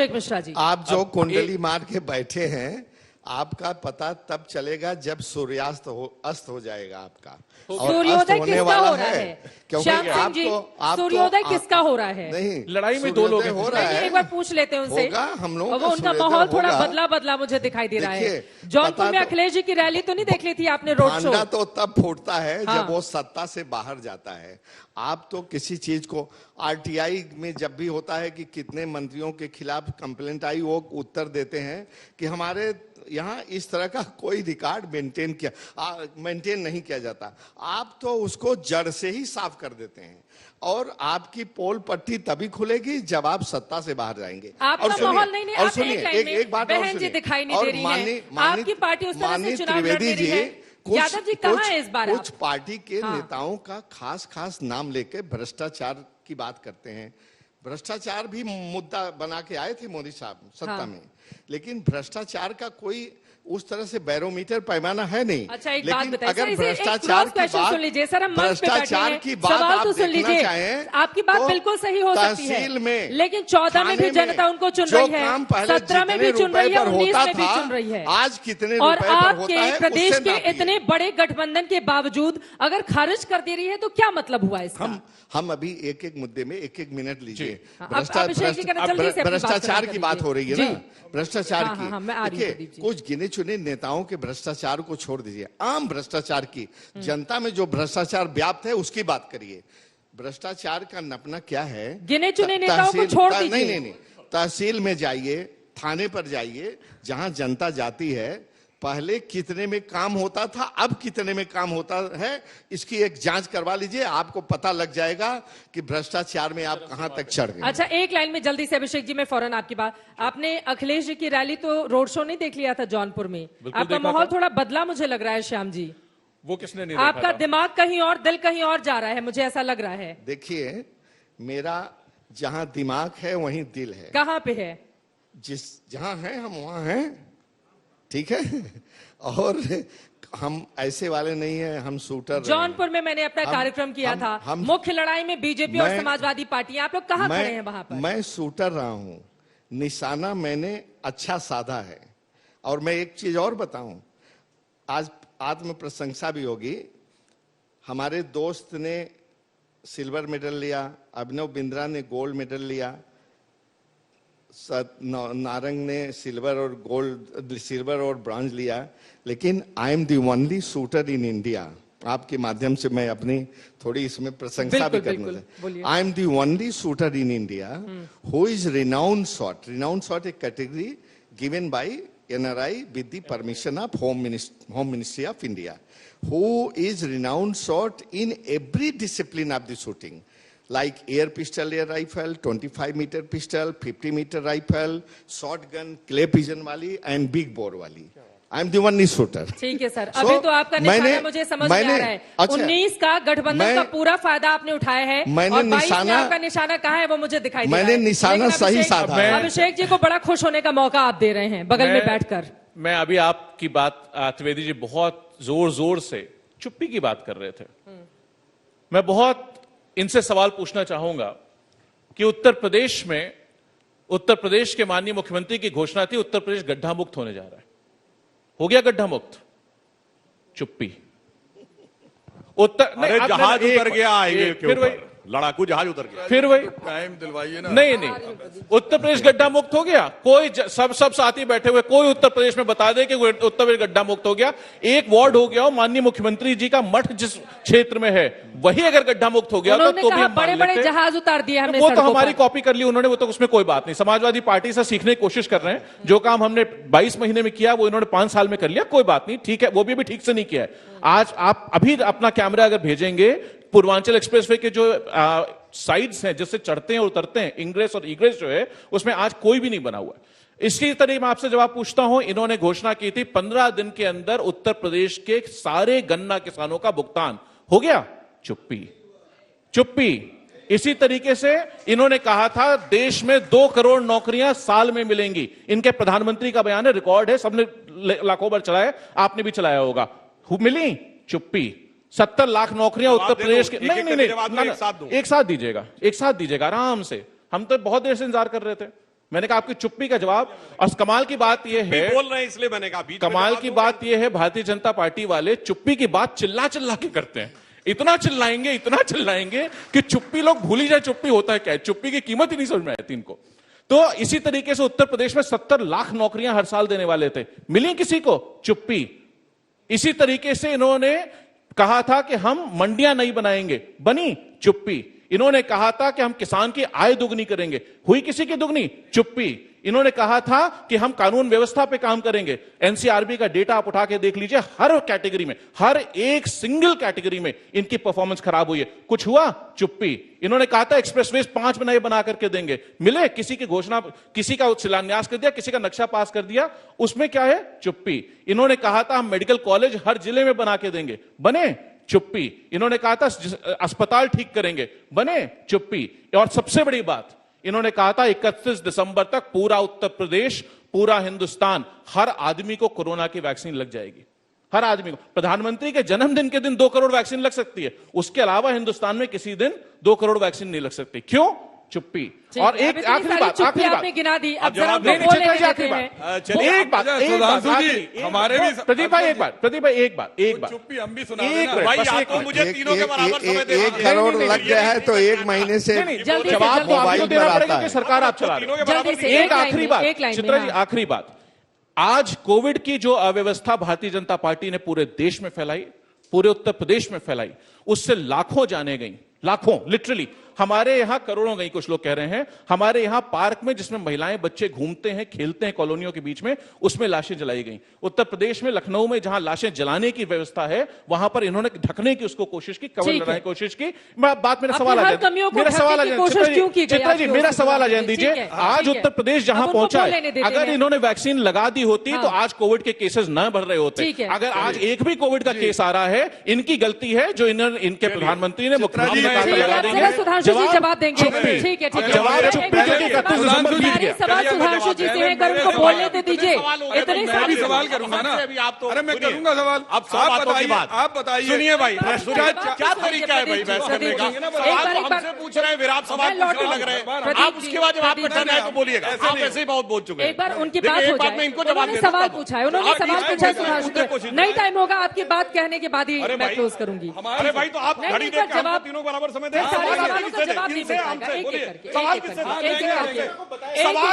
अभिषेक मिश्रा जी, आप जो कुंडली मार के बैठे हैं, आपका पता तब चलेगा जब सूर्यास्त अस्त हो जाएगा आपका। सूर्योदय किसका हो रहा है? श्याम सिंह जी, सूर्योदय किसका हो रहा है? नहीं, लड़ाई में दो लोग हो रहा है। एक बार पूछ लेते हैं उनसे। हम लोग वो उनका माहौल थोड़ा बदला बदला मुझे दिखाई दे रहा है। जौनपुर में अखिलेश जी की रैली तो नहीं देख ली थी आपने? रोड शो भांडा तो तब फूटता है जब वो सत्ता से बाहर जाता है। आप तो किसी चीज को, आरटीआई में जब भी होता है कि कितने मंत्रियों के खिलाफ कंप्लेंट आई, वो उत्तर देते हैं कि हमारे यहाँ इस तरह का कोई रिकॉर्ड मेंटेन नहीं किया जाता। आप तो उसको जड़ से ही साफ कर देते हैं, और आपकी पोल पट्टी तभी खुलेगी जब आप सत्ता से बाहर जाएंगे। आपका माहौल नहीं, और सुनिए एक बात बहन जी दिखाई नहीं दे रही है, आपकी पार्टी उस तरह से चुनाव लड़ रही है। यादव जी कहाँ है इस बार? कुछ पार्टी के नेताओं का खास नाम लेके भ्रष्टाचार की बात करते हैं। भ्रष्टाचार भी मुद्दा बना के आए थे मोदी साहब सत्ता में, लेकिन भ्रष्टाचार का कोई उस तरह से बैरोमीटर पैमाना है नहीं। अच्छा, एक बात बताइए, अगर भ्रष्टाचार सुन लीजिए सर, हम भ्रष्टाचार की बात आप देखना चाहें, आपकी बात बिल्कुल सही हो सकती है, में लेकिन 14 में भी जनता उनको चुन रही है, 17 में भी चुन रही है, 19 में भी चुन रही है। आज कितने और आपके प्रदेश के इतने बड़े गठबंधन के बावजूद अगर खारिज कर दे रही है तो क्या मतलब हुआ इसका? हम अभी एक एक मुद्दे में एक एक मिनट लीजिए। भ्रष्टाचार की बात हो रही है ना, भ्रष्टाचार की। कुछ गिने चुने नेताओं के भ्रष्टाचार को छोड़ दीजिए, आम भ्रष्टाचार की, जनता में जो भ्रष्टाचार व्याप्त है उसकी बात करिए। भ्रष्टाचार का नपना क्या है? गिने चुने नेताओं को छोड़ दीजिए। नहीं, तहसील में जाइए, थाने पर जाइए, जहां जनता जाती है। पहले कितने में काम होता था, अब कितने में काम होता है, इसकी एक जांच करवा लीजिए, आपको पता लग जाएगा कि भ्रष्टाचार में आप कहां तक चढ़ गए। अच्छा, एक लाइन में जल्दी से अभिषेक जी, मैं फौरन आपकी बात, आपने अखिलेश जी की रैली तो रोड शो नहीं देख लिया था जौनपुर में? आपका माहौल थोड़ा बदला मुझे लग रहा है श्याम जी। वो किसने नहीं आपका दिमाग कहीं और, दिल कहीं और जा रहा है, मुझे ऐसा लग रहा है। देखिए, मेरा जहां दिमाग है वहीं दिल है। कहां पे है? जहां है हम वहां हैं, ठीक है। और हम ऐसे वाले नहीं है, हम शूटर। जौनपुर में मैंने अपना कार्यक्रम किया था, मुख्य लड़ाई में बीजेपी और समाजवादी पार्टी, आप लोग कहां खड़े हैं वहां पर? मैं शूटर रहा हूं, निशाना मैंने अच्छा साधा है। और मैं एक चीज और बताऊं, आज आत्म प्रशंसा भी होगी। हमारे दोस्त ने सिल्वर मेडल लिया, अभिनव बिंद्रा ने गोल्ड मेडल लिया, नारंग ने सिल्वर और ब्रॉन्ज लिया, लेकिन आई am the only shooter in India. आपके माध्यम से मैं अपनी थोड़ी इसमें प्रशंसा भी करना चाहता। I am the only shooter in India who is renowned shot. Renowned shot एक category given by NRI with the permission of Home Ministry of India, who is renowned shot in every discipline of the shooting, like air pistol, air rifle, 25-meter pistol, 50-meter rifle, shotgun, clay pigeon वाली and big bore वाली। I am the only shooter। ठीक है sir, अभी तो आपका निशाना मुझे समझ में आ रहा है। 19 का गठबंधन का पूरा फायदा आपने उठाया है, और 22 में आपका निशाना कहाँ है वो मुझे दिखाई दे रहा है। मैंने निशाना सही साधा है। अभिषेक जी को बड़ा खुश होने का मौका आप दे रहे हैं बगल में बैठकर। मैं अभी आपकी बात, त्रिवेदी जी बहुत जोर से चुप्पी की बात कर रहे थे। मैं बहुत इनसे सवाल पूछना चाहूंगा कि उत्तर प्रदेश के माननीय मुख्यमंत्री की घोषणा थी उत्तर प्रदेश गड्ढा मुक्त होने जा रहा है। हो गया गड्ढा मुक्त? चुप्पी। जहाज उतर गया, हाईवे के ऊपर लड़ाकू जहाज उतर गया, फिर वही टाइम दिलवाइए ना। नहीं, उत्तर प्रदेश गड्ढा मुक्त हो गया। कोई सब साथी बैठे हुए, कोई उत्तर प्रदेश में बता दे कि उत्तर प्रदेश गड्ढा मुक्त हो गया। एक वार्ड हो गया हो, माननीय मुख्यमंत्री जी का मठ जिस क्षेत्र में है वही अगर गड्ढा मुक्त हो गया तो भी हम बड़े जहाज उतार दिए हमने। वो तो हमारी कॉपी कर ली उन्होंने, वो तो उसमें कोई बात नहीं। समाजवादी पार्टी से सीखने की कोशिश कर रहे हैं। जो काम हमने 22 महीने में किया वो इन्होंने 5 साल में कर लिया, कोई बात नहीं, ठीक है, वो भी ठीक से नहीं किया है। आज आप अभी अपना कैमरा अगर भेजेंगे, पूर्वांचल एक्सप्रेसवे के जो साइड्स हैं जिससे चढ़ते हैं और उतरते हैं, इंग्रेस और इग्रेस जो है, उसमें आज कोई भी नहीं बना हुआ है। इसी तरह मैं आपसे जवाब पूछता हूं, इन्होंने घोषणा की थी 15 दिन के अंदर उत्तर प्रदेश के सारे गन्ना किसानों का भुगतान हो गया। चुप्पी। इसी तरीके से इन्होंने कहा था देश में 2 करोड़ नौकरियां साल में मिलेंगी। इनके प्रधानमंत्री का बयान है, रिकॉर्ड है, सबने लाखों बार चलाया, आपने भी चलाया होगा। मिली? चुप्पी। 70 लाख नौकरियां उत्तर प्रदेश के। नहीं, एक साथ दीजिएगा, आराम से। हम तो बहुत देर से इंतजार कर रहे थे। मैंने कहा आपकी चुप्पी का जवाब। और कमाल की बात यह है, बोल रहे हैं इसलिए मैंने कहा, कमाल की बात यह है भारतीय जनता पार्टी वाले चुप्पी की बात चिल्ला चिल्ला के करते हैं। इतना चिल्लाएंगे कि चुप्पी लोग भूल ही जाए चुप्पी होता है क्या है, चुप्पी की कीमत ही नहीं समझ में आती इनको। तो इसी तरीके से उत्तर प्रदेश में 70 लाख नौकरियां हर साल देने वाले थे, मिली किसी को? चुप्पी। इसी तरीके से इन्होंने कहा था कि हम मंडियां नहीं बनाएंगे, बनी? चुप्पी। इन्होंने कहा था कि हम किसान की आय दुगनी करेंगे, हुई किसी की दुगनी? चुप्पी। इन्होंने कहा था कि हम कानून व्यवस्था पे काम करेंगे, एनसीआरबी का डेटा आप उठा के देख लीजिए, हर कैटेगरी में, हर एक सिंगल कैटेगरी में इनकी परफॉर्मेंस खराब हुई है। कुछ हुआ? चुप्पी। इन्होंने कहा था एक्सप्रेसवेज 5 नए बना करके देंगे, मिले? किसी की घोषणा, किसी का शिलान्यास कर दिया, किसी का नक्शा पास कर दिया, उसमें क्या है? चुप्पी। इन्होंने कहा था हम मेडिकल कॉलेज हर जिले में बना के देंगे, बने? चुप्पी। इन्होंने कहा था अस्पताल ठीक करेंगे, बने? चुप्पी। और सबसे बड़ी बात, इन्होंने कहा था 31 दिसंबर तक पूरा उत्तर प्रदेश, पूरा हिंदुस्तान, हर आदमी को कोरोना की वैक्सीन लग जाएगी, हर आदमी को। प्रधानमंत्री के जन्मदिन के दिन 2 करोड़ वैक्सीन लग सकती है, उसके अलावा हिंदुस्तान में किसी दिन 2 करोड़ वैक्सीन नहीं लग सकती। क्यों? चुप्पी। और एक आखिरी बात, आपने गिना दी, अब जरा आखिरी बात, एक बात, हमारे भी प्रदीप भाई एक बात, चुप्पी हम भी सुना देना। मुझे तीनों के बराबर समय दे 1 करोड़ लग गया है तो 1 महीने से जवाब को आपको देना पड़ेगा कि सरकार आप चला रहे हैं। एक आखिरी बात चित्रा जी, आखिरी बात, आज कोविड की जो अव्यवस्था भारतीय जनता पार्टी ने पूरे देश में फैलाई, पूरे उत्तर प्रदेश में फैलाई, उससे लाखों जाने गई, लाखों, लिटरली। हमारे यहां करोड़ों गई, कुछ लोग कह रहे हैं। हमारे यहां पार्क में जिसमें महिलाएं बच्चे घूमते हैं, खेलते हैं कॉलोनियों के बीच में, उसमें लाशें जलाई गई। उत्तर प्रदेश में लखनऊ में जहां लाशें जलाने की व्यवस्था है, वहां पर इन्होंने ढकने की उसको कोशिश की, कवर लगाने की कोशिश की। बात मेरा सवाल आ जाए, मेरा सवाल आ जाए चित्रा जी, मेरा सवाल आ जाए दीजिए। आज उत्तर प्रदेश जहां पहुंचा है, अगर इन्होंने वैक्सीन लगा दी होती तो आज कोविड के केसेस न बढ़ रहे होते। अगर आज एक भी कोविड का केस आ रहा है, इनकी गलती है जो इनके प्रधानमंत्री ने, मुख्यमंत्री ने लगा देंगे जवाब देंगे। ठीक है, जवाब चुप्पी के 31 दिसंबर बीत गया। सवाल सुधांशु जी से है, कर उनको बोलने तो दीजिए। इतने सारे सवाल करूंगा ना, अरे मैं करूंगा सवाल। आप बताइए, सुनिए भाई, क्या तरीका है भाई बहस करने का? सवाल हमसे पूछ रहे हैं, विराट सवाल पूछने लग रहे हैं, आप उसके बाद जब आपका टर्न है तो बोलिएगा। आप ऐसे ही बहुत बोल चुके हैं। एक बार उनकी बात हो जाए, इनको जवाब सवाल पूछा है, उन्होंने सवाल पूछा सुधांशु, नहीं टाइम होगा आपकी बात कहने के बाद ही मैं क्लोज करूंगी। अरे भाई तो आप घड़ी देख के तीनों बराबर समय दे, सवाल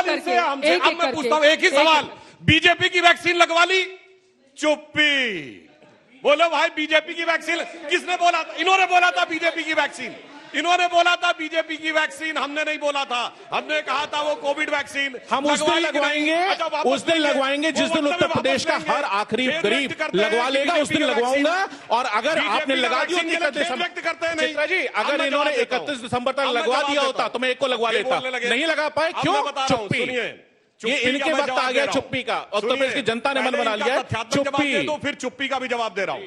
इनसे हमसे। अब मैं पूछता हूं एक ही सवाल, बीजेपी की वैक्सीन लगवा ली? चुप्पी। बोलो भाई, बीजेपी की वैक्सीन किसने बोला था? इन्होंने बोला था बीजेपी की वैक्सीन, इन्होंने बोला था बीजेपी की वैक्सीन, हमने नहीं बोला था। हमने कहा था वो कोविड वैक्सीन हम उस दिन लगवाएंगे जिस दिन उत्तर प्रदेश का हर आखिरी गरीब लगवा लेगा, उस दिन लगवाऊंगा। और अगर आपने लगा दी होती चित्रा जी, अगर इन्होंने 31 दिसंबर तक लगवा दिया होता तो मैं एक को लगवा लेता, नहीं लगा पाए, क्यों? चुप्पी। ये इनके वक्त आ गया चुप्पी का, उत्तर प्रदेश की जनता ने मन बना लिया चुप्पी। तो फिर चुप्पी का भी जवाब दे रहा हूं।